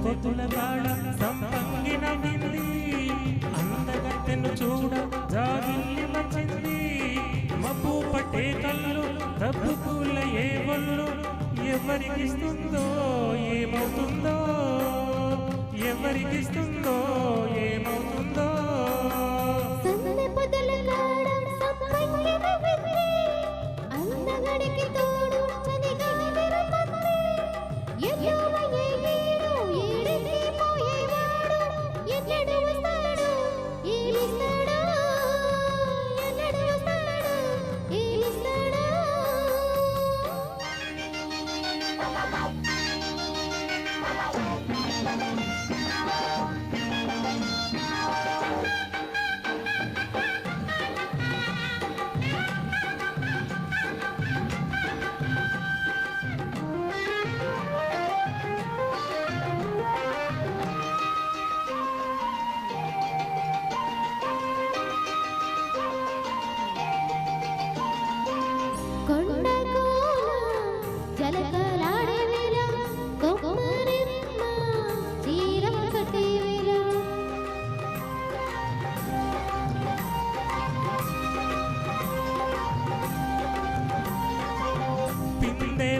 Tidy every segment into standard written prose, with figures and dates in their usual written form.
పొత్తుల కాడ సంపంగిన వింది అందగత్తెను చూడ జాగిల్లి వచ్చింది మబ్బు పట్టే కళ్ళు డబ్బు పూల ఏ ఒళ్ళు ఎవరికిస్తుందో ఏమవుతుందో ఎవరికిస్తుందో ఏమవుతుందో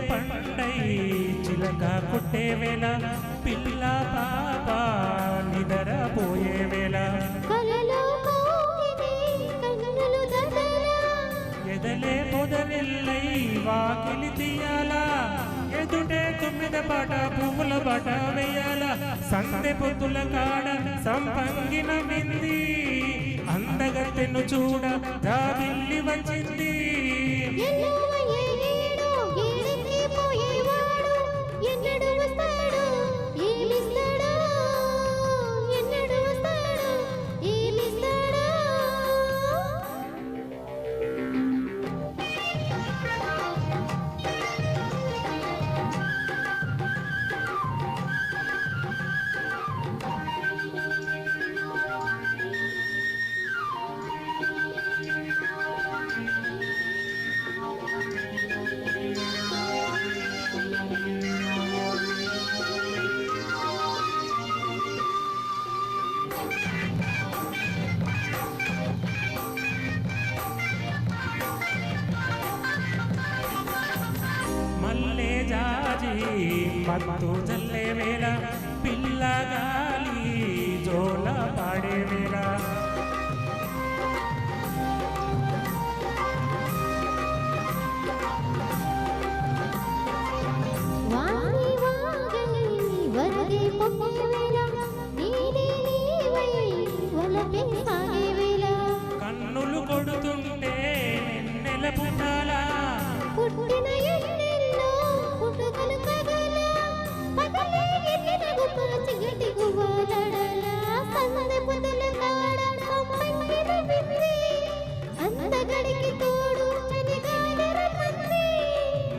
పండై చిలక కొట్టే వేళ పిల్ల పాప నిద్రపోయే వేళ ఎదలే మొదలెల్లై వాకిలి తీయాలా ఎదుటే తొమ్మిది పాట పువ్వుల బాట వేయాల సందె పొత్తుల కాడ సంపంగిన వింది అందగత్తెను చూడ జాబిల్లి వచ్చింది మత్తు జల్లే వేళ పిల్లగాలి జోల పాడే వేళ కన్నులు కొడుతుంటే నెల పుట్టాలా పుట్టిన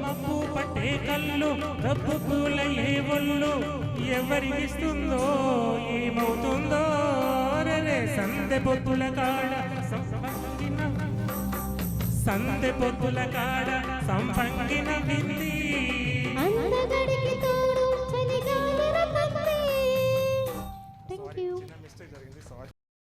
మబ్బు పట్టే కళ్ళు డబ్బు పూల ఏ ఒళ్ళు ఎవరికిస్తుందో ఏమవుతుందో రే సందె పొత్తుల కాడ సందె పొత్తుల కాడ సంపంగిన వింది Thank you.